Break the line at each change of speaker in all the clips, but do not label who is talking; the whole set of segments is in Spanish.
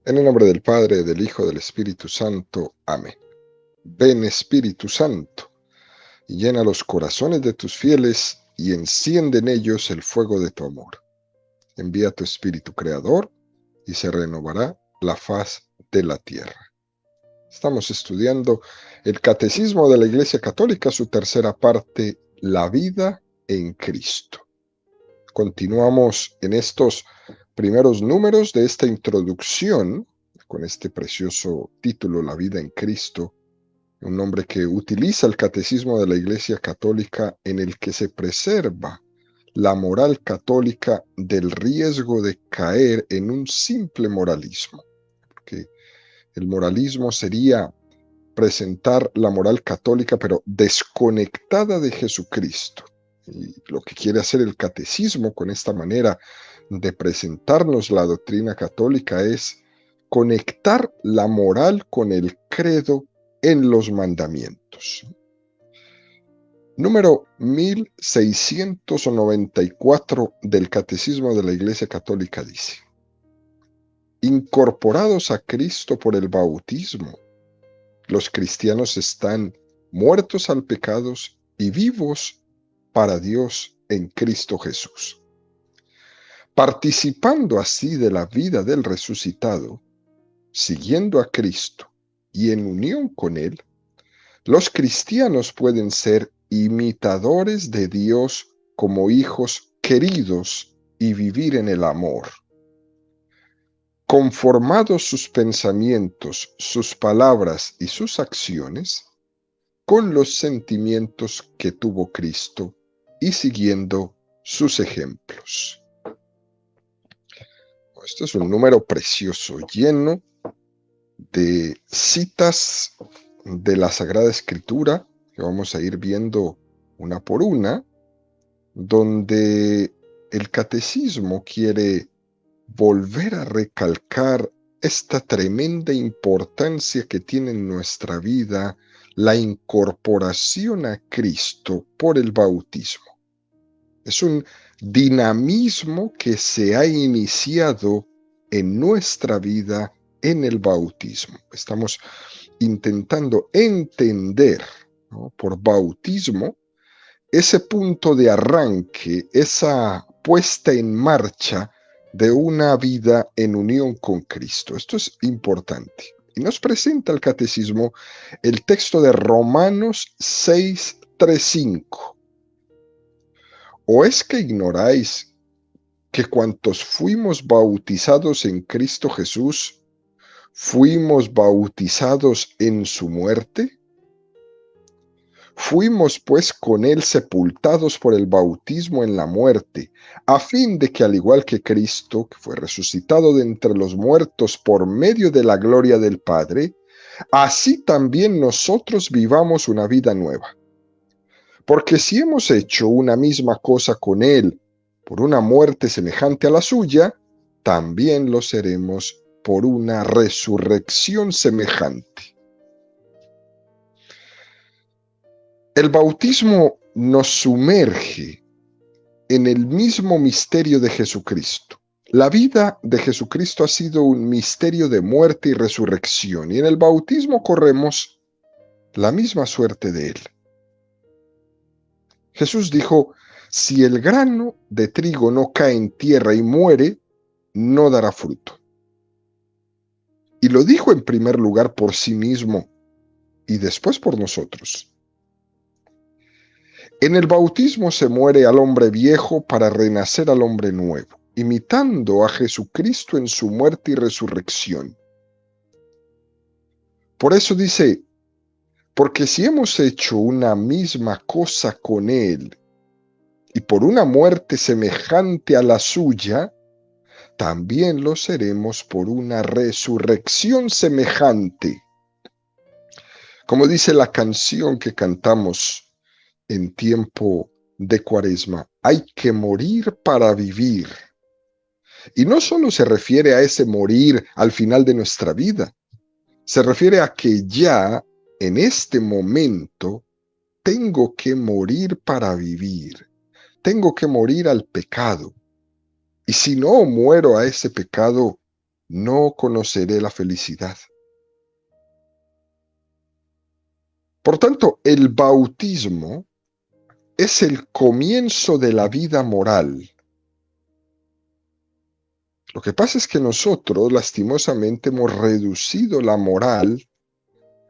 En el nombre del Padre, del Hijo, del Espíritu Santo. Amén. Ven, Espíritu Santo, y llena los corazones de tus fieles y enciende en ellos el fuego de tu amor. Envía tu Espíritu Creador y se renovará la faz de la tierra. Estamos estudiando el Catecismo de la Iglesia Católica, su tercera parte, la vida en Cristo. Continuamos en estos primeros números de esta introducción con este precioso título, La vida en Cristo, un nombre que utiliza el Catecismo de la Iglesia Católica, en el que se preserva la moral católica del riesgo de caer en un simple moralismo. Porque el moralismo sería presentar la moral católica pero desconectada de Jesucristo. Y lo que quiere hacer el catecismo con esta manera de presentarnos la doctrina católica es conectar la moral con el credo en los mandamientos. Número 1694 del Catecismo de la Iglesia Católica dice: incorporados a Cristo por el bautismo, los cristianos están muertos al pecado y vivos para Dios en Cristo Jesús. Participando así de la vida del resucitado, siguiendo a Cristo y en unión con Él, los cristianos pueden ser imitadores de Dios como hijos queridos y vivir en el amor. Conformados sus pensamientos, sus palabras y sus acciones con los sentimientos que tuvo Cristo y siguiendo sus ejemplos. Esto es un número precioso, lleno de citas de la Sagrada Escritura, que vamos a ir viendo una por una, donde el catecismo quiere volver a recalcar esta tremenda importancia que tiene en nuestra vida la incorporación a Cristo por el bautismo. Es un dinamismo que se ha iniciado en nuestra vida en el bautismo. Estamos intentando entender, ¿no?, por bautismo, ese punto de arranque, esa puesta en marcha de una vida en unión con Cristo. Esto es importante. Y nos presenta el catecismo el texto de Romanos 6:3-5. ¿O es que ignoráis que cuantos fuimos bautizados en Cristo Jesús, fuimos bautizados en su muerte? Fuimos pues con él sepultados por el bautismo en la muerte, a fin de que al igual que Cristo, que fue resucitado de entre los muertos por medio de la gloria del Padre, así también nosotros vivamos una vida nueva. Porque si hemos hecho una misma cosa con él por una muerte semejante a la suya, también lo seremos por una resurrección semejante. El bautismo nos sumerge en el mismo misterio de Jesucristo. La vida de Jesucristo ha sido un misterio de muerte y resurrección, y en el bautismo corremos la misma suerte de él. Jesús dijo: si el grano de trigo no cae en tierra y muere, no dará fruto. Y lo dijo en primer lugar por sí mismo y después por nosotros. En el bautismo se muere al hombre viejo para renacer al hombre nuevo, imitando a Jesucristo en su muerte y resurrección. Por eso dice: porque si hemos hecho una misma cosa con él y por una muerte semejante a la suya, también lo seremos por una resurrección semejante. Como dice la canción que cantamos en tiempo de Cuaresma, hay que morir para vivir. Y no solo se refiere a ese morir al final de nuestra vida, se refiere a que ya en este momento tengo que morir para vivir, tengo que morir al pecado. Y si no muero a ese pecado, no conoceré la felicidad. Por tanto, el bautismo es el comienzo de la vida moral. Lo que pasa es que nosotros, lastimosamente, hemos reducido la moral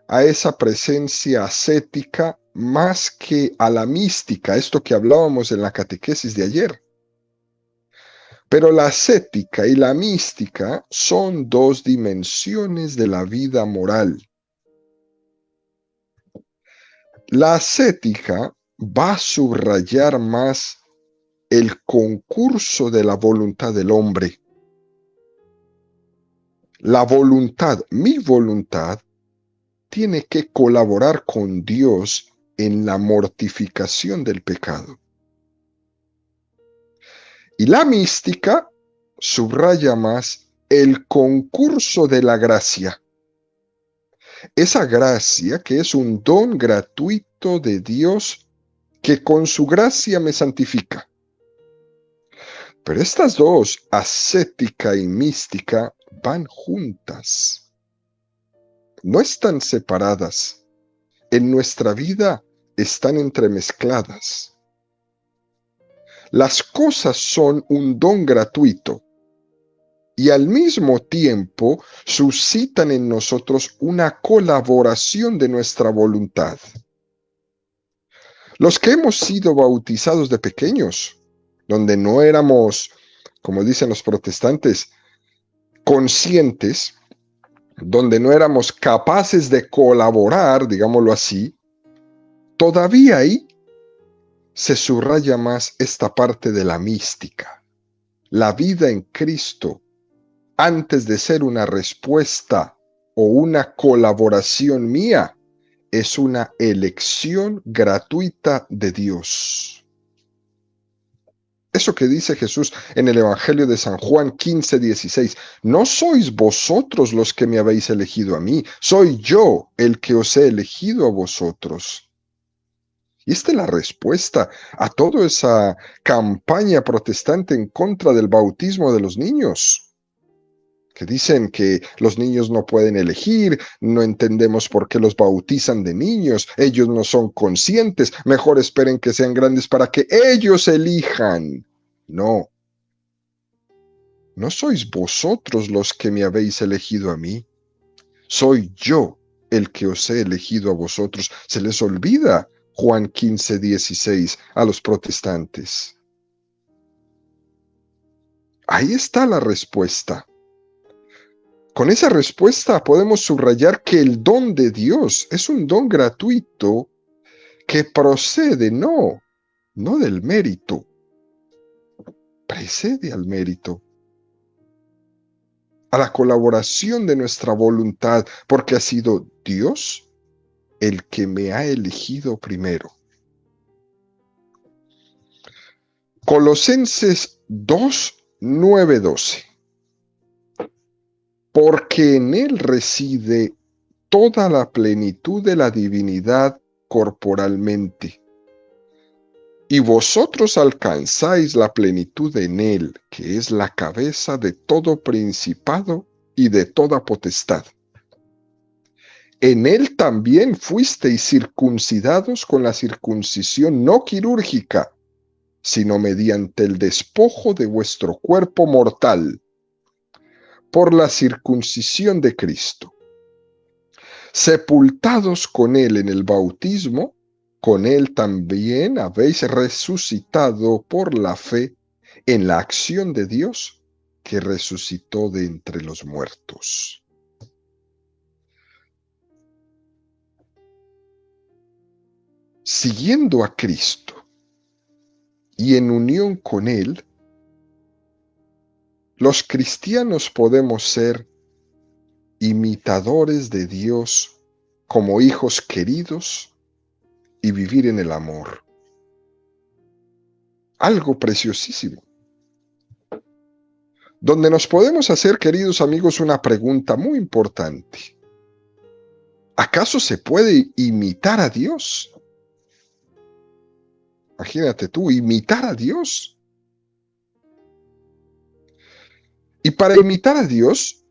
a esa presencia ascética más que a la mística, esto que hablábamos en la catequesis de ayer. Pero la ascética y la mística son dos dimensiones de la vida moral. La ascética va a subrayar más el concurso de la voluntad del hombre. La voluntad, mi voluntad, tiene que colaborar con Dios en la mortificación del pecado. Y la mística subraya más el concurso de la gracia. Esa gracia que es un don gratuito de Dios que con su gracia me santifica. Pero estas dos, ascética y mística, van juntas. No están separadas. En nuestra vida están entremezcladas. Las cosas son un don gratuito y al mismo tiempo suscitan en nosotros una colaboración de nuestra voluntad. Los que hemos sido bautizados de pequeños, donde no éramos, como dicen los protestantes, conscientes, donde no éramos capaces de colaborar, digámoslo así, todavía ahí se subraya más esta parte de la mística. La vida en Cristo, antes de ser una respuesta o una colaboración mía, es una elección gratuita de Dios. Eso que dice Jesús en el Evangelio de San Juan 15:16, no sois vosotros los que me habéis elegido a mí, soy yo el que os he elegido a vosotros. Y esta es la respuesta a toda esa campaña protestante en contra del bautismo de los niños, que dicen que los niños no pueden elegir, no entendemos por qué los bautizan de niños, ellos no son conscientes, mejor esperen que sean grandes para que ellos elijan. No, no sois vosotros los que me habéis elegido a mí, soy yo el que os he elegido a vosotros. Se les olvida Juan 15:16 a los protestantes. Ahí está la respuesta. Con esa respuesta podemos subrayar que el don de Dios es un don gratuito que procede no del mérito, precede al mérito, a la colaboración de nuestra voluntad, porque ha sido Dios el que me ha elegido primero. Colosenses 2:9-12. Porque en él reside toda la plenitud de la divinidad corporalmente. Y vosotros alcanzáis la plenitud en él, que es la cabeza de todo principado y de toda potestad. En él también fuisteis circuncidados con la circuncisión no quirúrgica, sino mediante el despojo de vuestro cuerpo mortal, por la circuncisión de Cristo. Sepultados con él en el bautismo, con él también habéis resucitado por la fe en la acción de Dios que resucitó de entre los muertos. Siguiendo a Cristo y en unión con él, los cristianos podemos ser imitadores de Dios como hijos queridos y vivir en el amor. Algo preciosísimo. Donde nos podemos hacer, queridos amigos, una pregunta muy importante. ¿Acaso se puede imitar a Dios? Imagínate tú, imitar a Dios. Y para imitar a Dios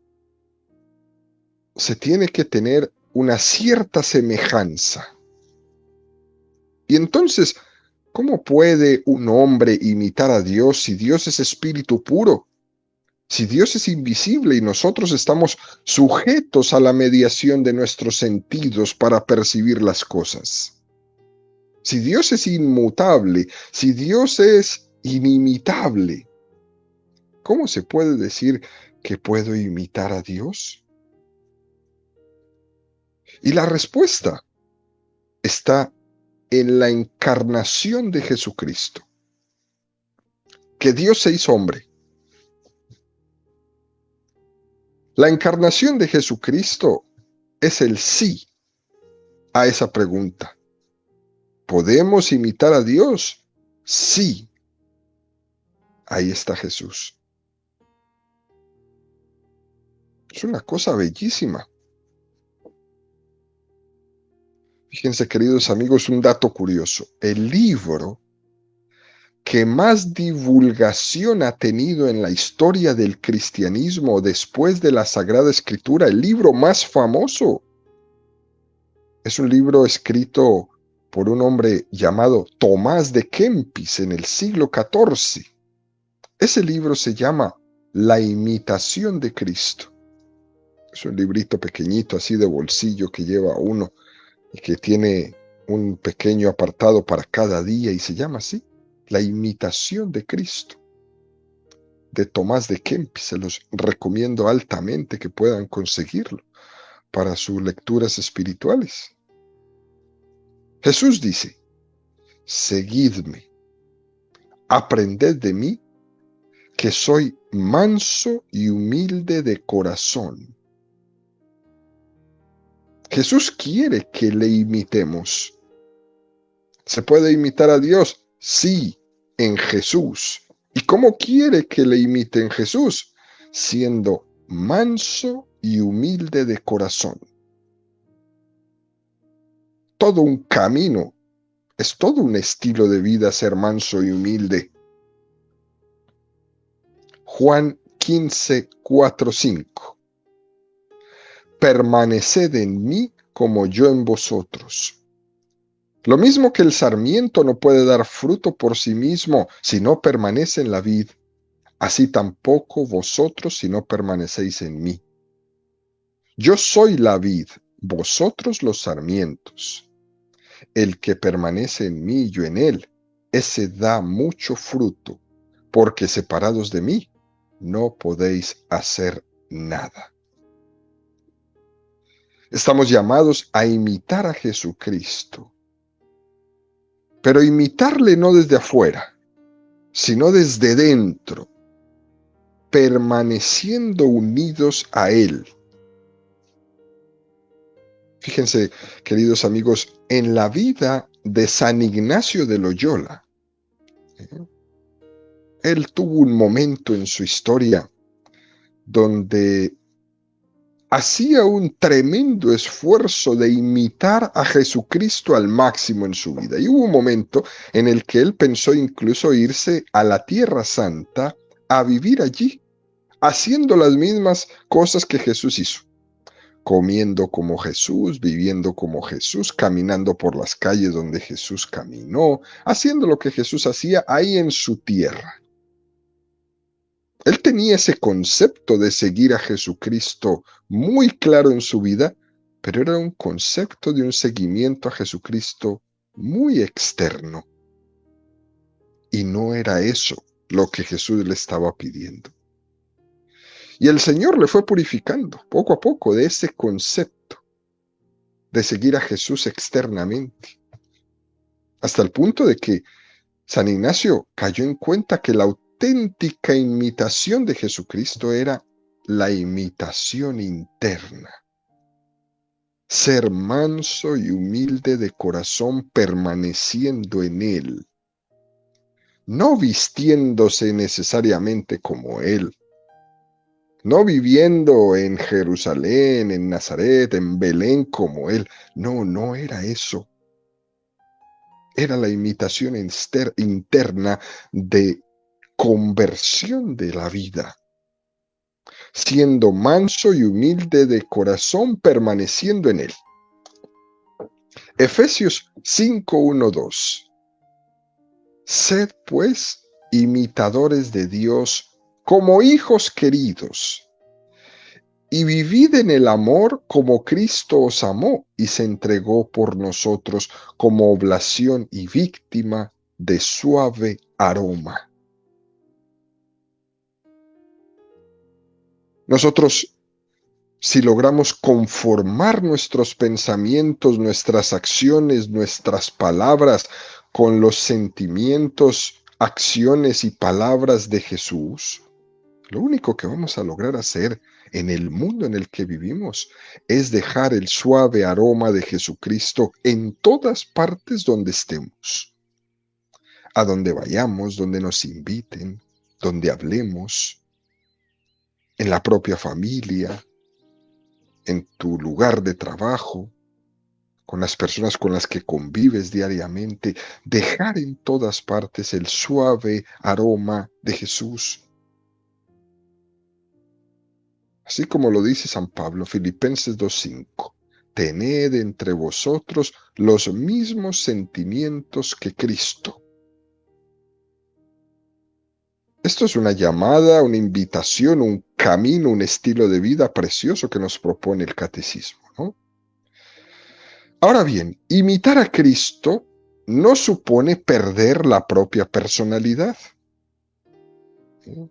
se tiene que tener una cierta semejanza. Y entonces, ¿cómo puede un hombre imitar a Dios si Dios es espíritu puro? Si Dios es invisible y nosotros estamos sujetos a la mediación de nuestros sentidos para percibir las cosas. Si Dios es inmutable, si Dios es inimitable, ¿cómo se puede decir que puedo imitar a Dios? Y la respuesta está en la encarnación de Jesucristo, que Dios se hizo hombre. La encarnación de Jesucristo es el sí a esa pregunta. ¿Podemos imitar a Dios? Sí. Ahí está Jesús. Es una cosa bellísima. Fíjense, queridos amigos, un dato curioso. El libro que más divulgación ha tenido en la historia del cristianismo después de la Sagrada Escritura, el libro más famoso, es un libro escrito por un hombre llamado Tomás de Kempis en el siglo XIV. Ese libro se llama La imitación de Cristo. Es un librito pequeñito así de bolsillo que lleva uno y que tiene un pequeño apartado para cada día y se llama así, La imitación de Cristo, de Tomás de Kempis. Se los recomiendo altamente que puedan conseguirlo para sus lecturas espirituales. Jesús dice, seguidme, aprended de mí, que soy manso y humilde de corazón. Jesús quiere que le imitemos. ¿Se puede imitar a Dios? Sí, en Jesús. ¿Y cómo quiere que le imiten Jesús? Siendo manso y humilde de corazón. Todo un camino, es todo un estilo de vida ser manso y humilde. Juan 15, 4, 5. Permaneced en mí como yo en vosotros. Lo mismo que el sarmiento no puede dar fruto por sí mismo si no permanece en la vid, así tampoco vosotros si no permanecéis en mí. Yo soy la vid, vosotros los sarmientos. El que permanece en mí y yo en él, ese da mucho fruto, porque separados de mí no podéis hacer nada. Estamos llamados a imitar a Jesucristo, pero imitarle no desde afuera, sino desde dentro, permaneciendo unidos a Él. Fíjense, queridos amigos, en la vida de San Ignacio de Loyola, él tuvo un momento en su historia donde hacía un tremendo esfuerzo de imitar a Jesucristo al máximo en su vida. Y hubo un momento en el que él pensó incluso irse a la Tierra Santa a vivir allí, haciendo las mismas cosas que Jesús hizo. Comiendo como Jesús, viviendo como Jesús, caminando por las calles donde Jesús caminó, haciendo lo que Jesús hacía ahí en su tierra. Él tenía ese concepto de seguir a Jesucristo muy claro en su vida, pero era un concepto de un seguimiento a Jesucristo muy externo. Y no era eso lo que Jesús le estaba pidiendo. Y el Señor le fue purificando poco a poco de ese concepto de seguir a Jesús externamente, hasta el punto de que San Ignacio cayó en cuenta que la auténtica imitación de Jesucristo era la imitación interna. Ser manso y humilde de corazón permaneciendo en Él, no vistiéndose necesariamente como Él, no viviendo en Jerusalén, en Nazaret, en Belén como Él. No, no era eso. Era la imitación interna de conversión de la vida. siendo manso y humilde de corazón, permaneciendo en él. Efesios 5:1-2. Sed, pues, imitadores de Dios como hijos queridos, y vivid en el amor como Cristo os amó y se entregó por nosotros como oblación y víctima de suave aroma. Nosotros, si logramos conformar nuestros pensamientos, nuestras acciones, nuestras palabras con los sentimientos, acciones y palabras de Jesús, lo único que vamos a lograr hacer en el mundo en el que vivimos es dejar el suave aroma de Jesucristo en todas partes donde estemos, a donde vayamos, donde nos inviten, donde hablemos, en la propia familia, en tu lugar de trabajo, con las personas con las que convives diariamente, dejar en todas partes el suave aroma de Jesús. Así como lo dice San Pablo, Filipenses 2:5, tened entre vosotros los mismos sentimientos que Cristo. Esto es una llamada, una invitación, un camino, un estilo de vida precioso que nos propone el catecismo, ¿no? Ahora bien, imitar a Cristo no supone perder la propia personalidad.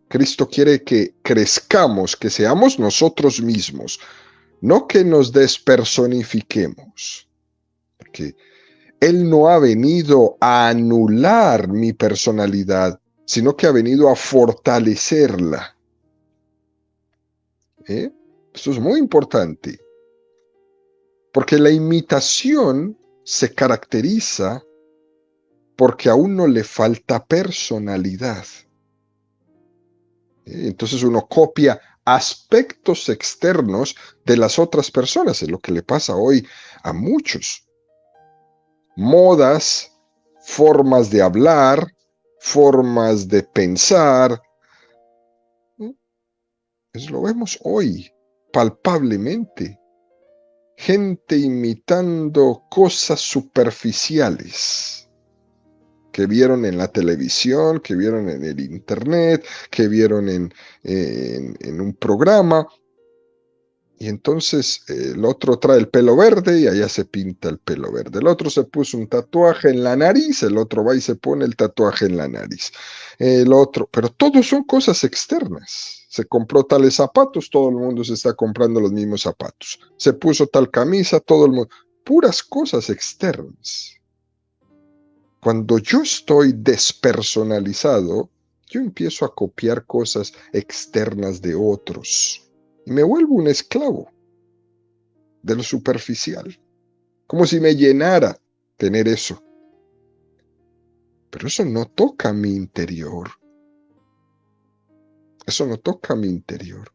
Cristo quiere que crezcamos, que seamos nosotros mismos, no que nos despersonifiquemos, porque Él no ha venido a anular mi personalidad, sino que ha venido a fortalecerla. Esto es muy importante, porque la imitación se caracteriza porque a uno le falta personalidad. Entonces uno copia aspectos externos de las otras personas, es lo que le pasa hoy a muchos. Modas, formas de hablar, formas de pensar. Eso lo vemos hoy, palpablemente. Gente imitando cosas superficiales que vieron en la televisión, que vieron en el internet, que vieron en un programa. Y entonces el otro trae el pelo verde y allá se pinta el pelo verde. El otro se puso un tatuaje en la nariz, el otro va y se pone el tatuaje en la nariz. El otro, pero todos son cosas externas. Se compró tales zapatos, todo el mundo se está comprando los mismos zapatos. Se puso tal camisa, todo el mundo. Puras cosas externas. Cuando yo estoy despersonalizado, yo empiezo a copiar cosas externas de otros y me vuelvo un esclavo de lo superficial, como si me llenara tener eso. Pero eso no toca mi interior. Eso no toca mi interior.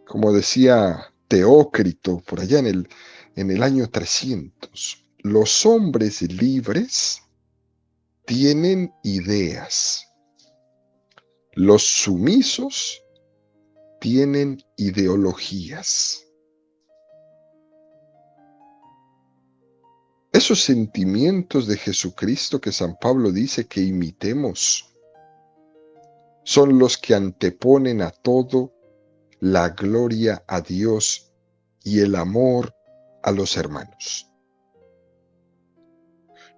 Como decía Teócrito por allá en el año 300, los hombres libres tienen ideas. Los sumisos tienen ideologías. Esos sentimientos de Jesucristo que San Pablo dice que imitemos son los que anteponen a todo la gloria a Dios y el amor a los hermanos.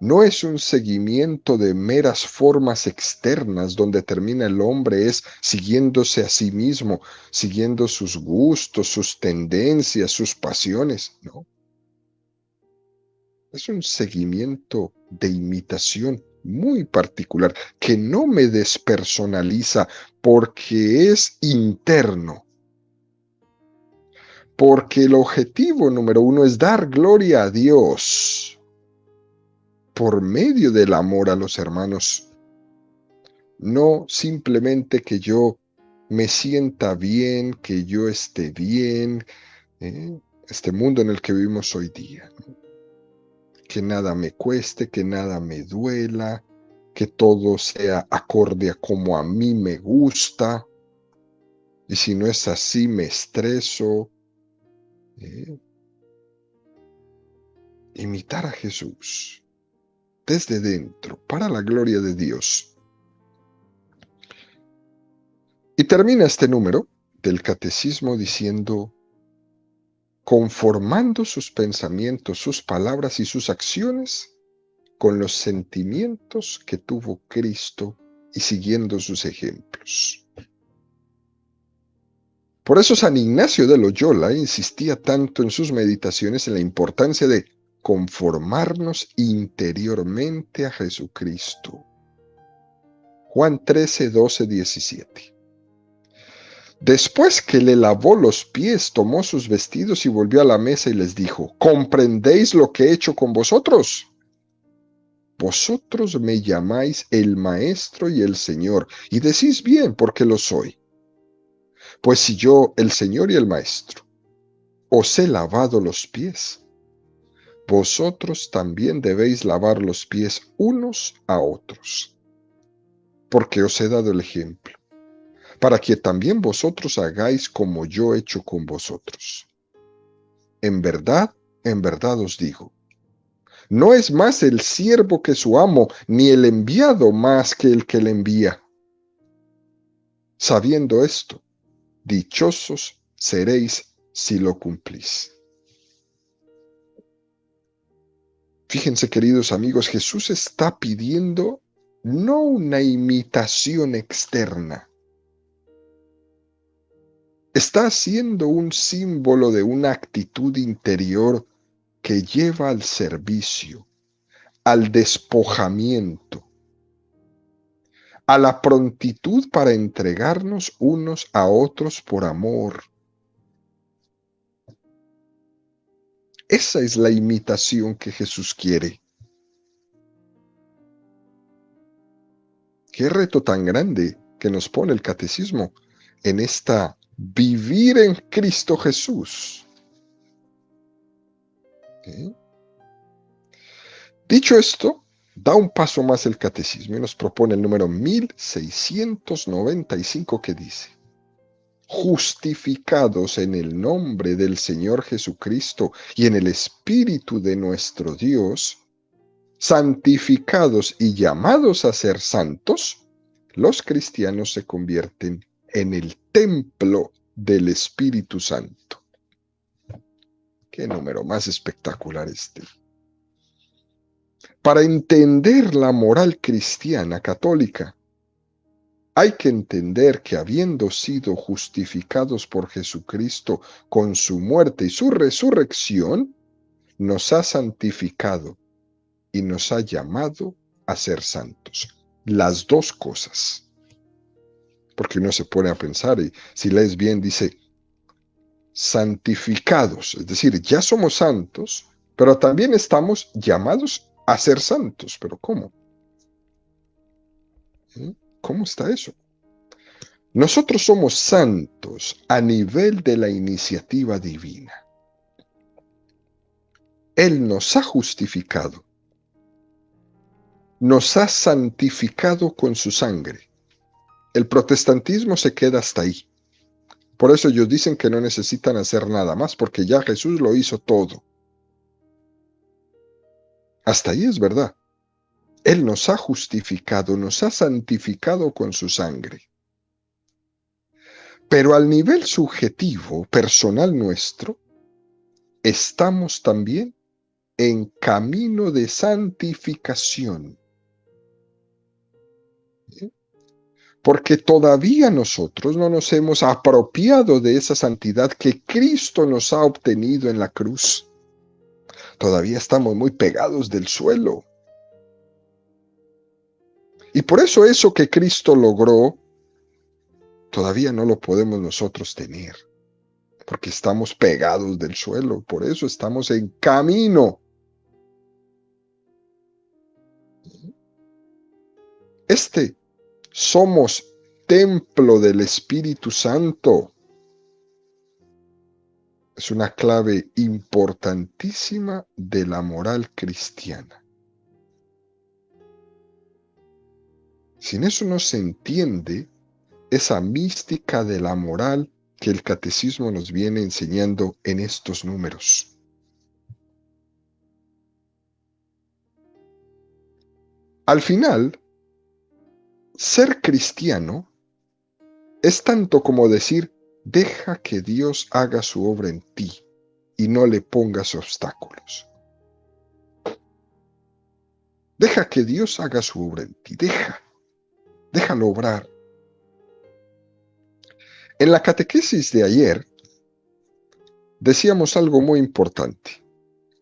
No es un seguimiento de meras formas externas donde termina el hombre es siguiéndose a sí mismo, siguiendo sus gustos, sus tendencias, sus pasiones, no. Es un seguimiento de imitación muy particular que no me despersonaliza porque es interno. Porque el objetivo número uno es dar gloria a Dios por medio del amor a los hermanos. No simplemente que yo me sienta bien, que yo esté bien, este mundo en el que vivimos hoy día, ¿no? Que nada me cueste, que nada me duela, que todo sea acorde a como a mí me gusta. Y si no es así, me estreso. ¿eh? Imitar a Jesús desde dentro, para la gloria de Dios. Y termina este número del catecismo diciendo, conformando sus pensamientos, sus palabras y sus acciones con los sentimientos que tuvo Cristo y siguiendo sus ejemplos. Por eso San Ignacio de Loyola insistía tanto en sus meditaciones en la importancia de conformarnos interiormente a Jesucristo. Juan 13, 12, 17. Después que le lavó los pies, tomó sus vestidos y volvió a la mesa y les dijo, ¿comprendéis lo que he hecho con vosotros? Vosotros me llamáis el Maestro y el Señor, y decís bien porque lo soy. Pues si yo, el Señor y el Maestro, os he lavado los pies, vosotros también debéis lavar los pies unos a otros, porque os he dado el ejemplo, para que también vosotros hagáis como yo he hecho con vosotros. En verdad os digo, no es más el siervo que su amo, ni el enviado más que el que le envía. Sabiendo esto, dichosos seréis si lo cumplís. Fíjense, queridos amigos, Jesús está pidiendo no una imitación externa. Está haciendo un símbolo de una actitud interior que lleva al servicio, al despojamiento, a la prontitud para entregarnos unos a otros por amor. Esa es la imitación que Jesús quiere. Qué reto tan grande que nos pone el catecismo en esta vivir en Cristo Jesús. ¿Eh? Dicho esto, da un paso más el catecismo y nos propone el número 1695 que dice, justificados en el nombre del Señor Jesucristo y en el Espíritu de nuestro Dios, santificados y llamados a ser santos, los cristianos se convierten en el templo del Espíritu Santo. Qué número más espectacular este. Para entender la moral cristiana católica, hay que entender que habiendo sido justificados por Jesucristo con su muerte y su resurrección, nos ha santificado y nos ha llamado a ser santos. Las dos cosas. Porque uno se pone a pensar y si lees bien dice santificados, es decir, ya somos santos, pero también estamos llamados a ser santos. ¿Pero cómo? ¿Cómo está eso? Nosotros somos santos a nivel de la iniciativa divina. Él nos ha justificado, nos ha santificado con su sangre. El protestantismo se queda hasta ahí. Por eso ellos dicen que no necesitan hacer nada más, porque ya Jesús lo hizo todo. Hasta ahí es verdad. Él nos ha justificado, nos ha santificado con su sangre. Pero al nivel subjetivo, personal nuestro, estamos también en camino de santificación. Porque todavía nosotros no nos hemos apropiado de esa santidad que Cristo nos ha obtenido en la cruz. Todavía estamos muy pegados del suelo. Y por eso que Cristo logró, todavía no lo podemos nosotros tener. Porque estamos pegados del suelo. Por eso estamos en camino. Somos templo del Espíritu Santo. Es una clave importantísima de la moral cristiana. Sin eso no se entiende esa mística de la moral que el catecismo nos viene enseñando en estos números. Al final, ser cristiano es tanto como decir, deja que Dios haga su obra en ti y no le pongas obstáculos. Deja que Dios haga su obra en ti, déjalo obrar. En la catequesis de ayer decíamos algo muy importante.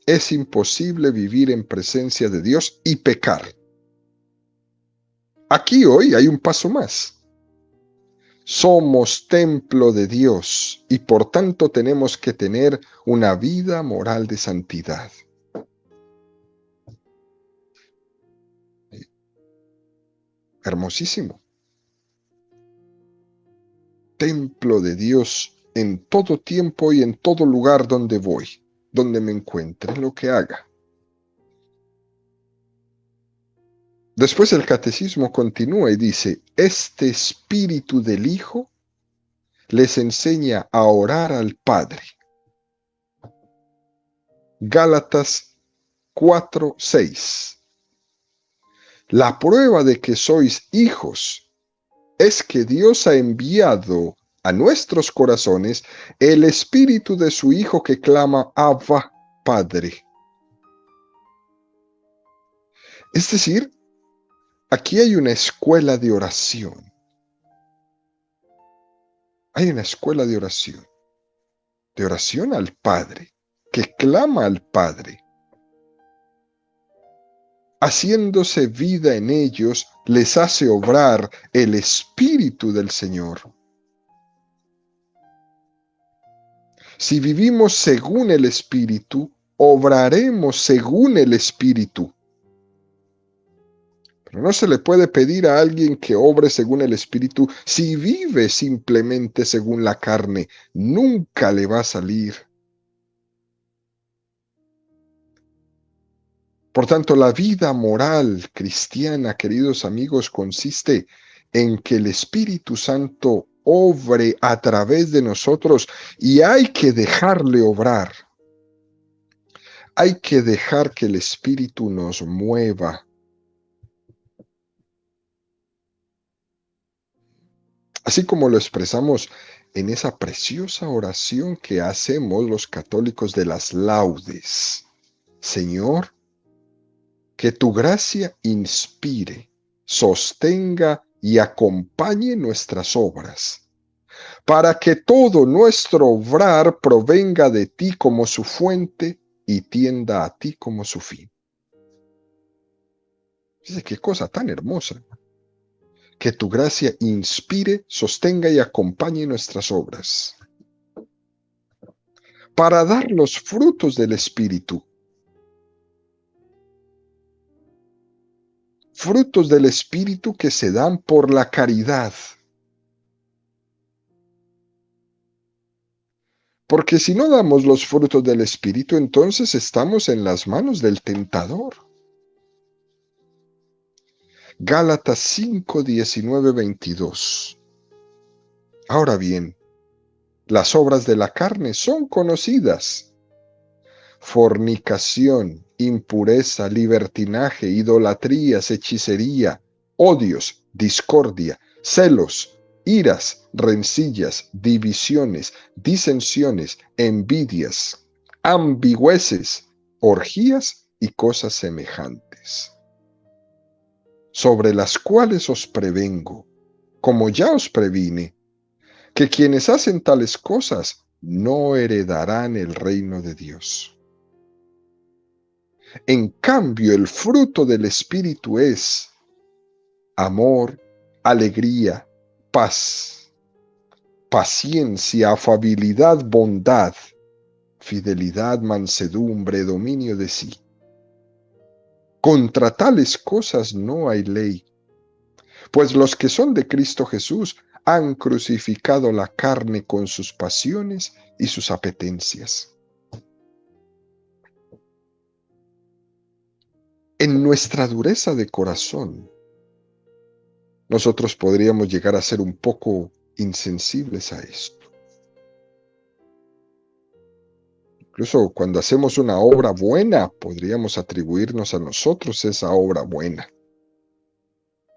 Es imposible vivir en presencia de Dios y pecar. Aquí hoy hay un paso más. Somos templo de Dios y por tanto tenemos que tener una vida moral de santidad. Hermosísimo. Templo de Dios en todo tiempo y en todo lugar donde voy, donde me encuentre, lo que haga. Después el catecismo continúa y dice, este espíritu del Hijo les enseña a orar al Padre. Gálatas 4:6. La prueba de que sois hijos es que Dios ha enviado a nuestros corazones el espíritu de su Hijo que clama Abba, Padre. Es decir, aquí hay una escuela de oración. Hay una escuela de oración al Padre, que clama al Padre. Haciéndose vida en ellos, les hace obrar el Espíritu del Señor. Si vivimos según el Espíritu, obraremos según el Espíritu. Pero no se le puede pedir a alguien que obre según el Espíritu si vive simplemente según la carne. Nunca le va a salir. Por tanto, la vida moral cristiana, queridos amigos, consiste en que el Espíritu Santo obre a través de nosotros y hay que dejarle obrar. Hay que dejar que el Espíritu nos mueva. Así como lo expresamos en esa preciosa oración que hacemos los católicos de las laudes. Señor, que tu gracia inspire, sostenga y acompañe nuestras obras, para que todo nuestro obrar provenga de ti como su fuente y tienda a ti como su fin. Dice, qué cosa tan hermosa. Que tu gracia inspire, sostenga y acompañe nuestras obras, para dar los frutos del Espíritu. Frutos del Espíritu que se dan por la caridad. Porque si no damos los frutos del Espíritu, entonces estamos en las manos del tentador. Gálatas 5, 19, 22. Ahora bien, las obras de la carne son conocidas: fornicación, impureza, libertinaje, idolatrías, hechicería, odios, discordia, celos, iras, rencillas, divisiones, disensiones, envidias, ambigüeces, orgías y cosas semejantes, sobre las cuales os prevengo, como ya os previne, que quienes hacen tales cosas no heredarán el reino de Dios. En cambio, el fruto del Espíritu es amor, alegría, paz, paciencia, afabilidad, bondad, fidelidad, mansedumbre, dominio de sí. Contra tales cosas no hay ley, pues los que son de Cristo Jesús han crucificado la carne con sus pasiones y sus apetencias. En nuestra dureza de corazón, nosotros podríamos llegar a ser un poco insensibles a esto. Incluso cuando hacemos una obra buena, podríamos atribuirnos a nosotros esa obra buena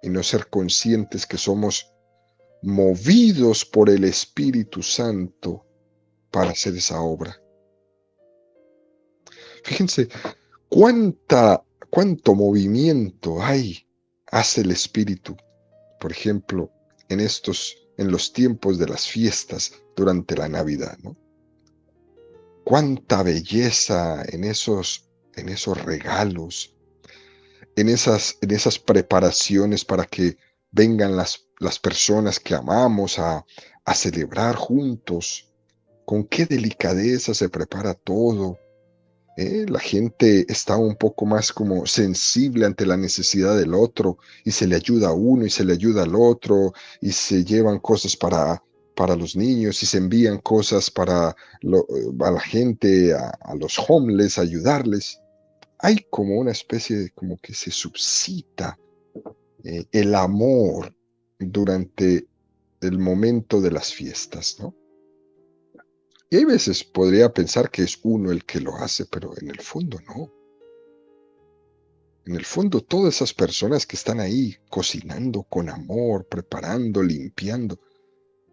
y no ser conscientes que somos movidos por el Espíritu Santo para hacer esa obra. Fíjense cuánto movimiento hace el Espíritu, por ejemplo, en los tiempos de las fiestas durante la Navidad, ¿no? Cuánta belleza en esos regalos, en esas preparaciones para que vengan las personas que amamos a celebrar juntos. Con qué delicadeza se prepara todo. La gente está un poco más como sensible ante la necesidad del otro y se le ayuda a uno y se le ayuda al otro y se llevan cosas para los niños y se envían cosas a la gente, a los homeless, ayudarles. Hay como una especie como que se suscita el amor durante el momento de las fiestas, ¿no? Y hay veces podría pensar que es uno el que lo hace, pero en el fondo no. En el fondo todas esas personas que están ahí cocinando con amor, preparando, limpiando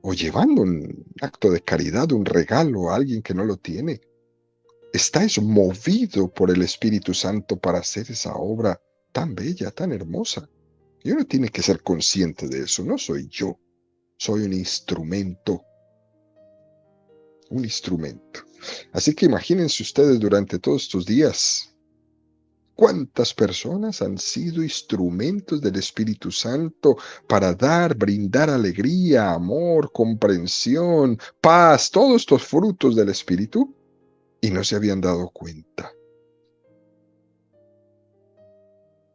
o llevando un acto de caridad, un regalo a alguien que no lo tiene, está movido por el Espíritu Santo para hacer esa obra tan bella, tan hermosa. Y uno tiene que ser consciente de eso. No soy yo, soy un instrumento. Un instrumento. Así que imagínense ustedes durante todos estos días, cuántas personas han sido instrumentos del Espíritu Santo para brindar alegría, amor, comprensión, paz, todos estos frutos del Espíritu, y no se habían dado cuenta.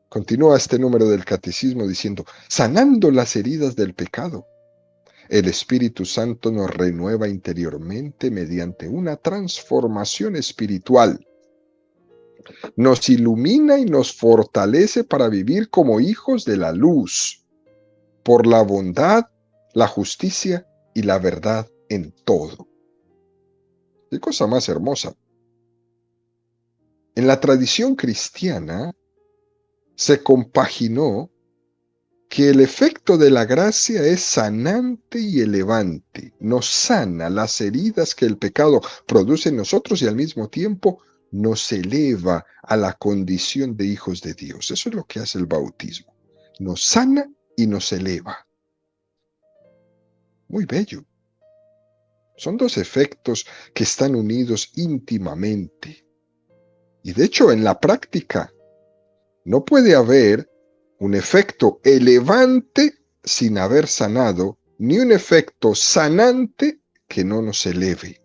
Continúa este número del catecismo diciendo, sanando las heridas del pecado. El Espíritu Santo nos renueva interiormente mediante una transformación espiritual. Nos ilumina y nos fortalece para vivir como hijos de la luz, por la bondad, la justicia y la verdad en todo. Qué cosa más hermosa. En la tradición cristiana se compaginó que el efecto de la gracia es sanante y elevante, nos sana las heridas que el pecado produce en nosotros y al mismo tiempo nos eleva a la condición de hijos de Dios. Eso es lo que hace el bautismo. Nos sana y nos eleva. Muy bello. Son dos efectos que están unidos íntimamente. Y de hecho, en la práctica, no puede haber un efecto elevante sin haber sanado, ni un efecto sanante que no nos eleve.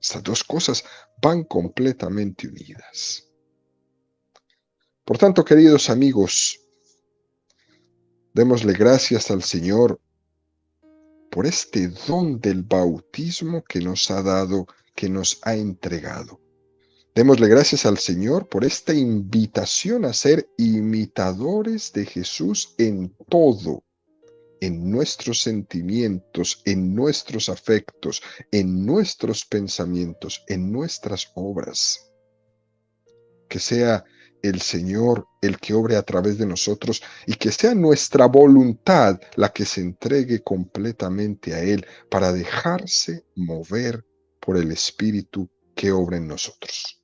Estas dos cosas van completamente unidas. Por tanto, queridos amigos, démosle gracias al Señor por este don del bautismo que nos ha dado, que nos ha entregado. Démosle gracias al Señor por esta invitación a ser imitadores de Jesús en todo, en nuestros sentimientos, en nuestros afectos, en nuestros pensamientos, en nuestras obras. Que sea el Señor el que obre a través de nosotros y que sea nuestra voluntad la que se entregue completamente a Él para dejarse mover por el Espíritu que obra en nosotros.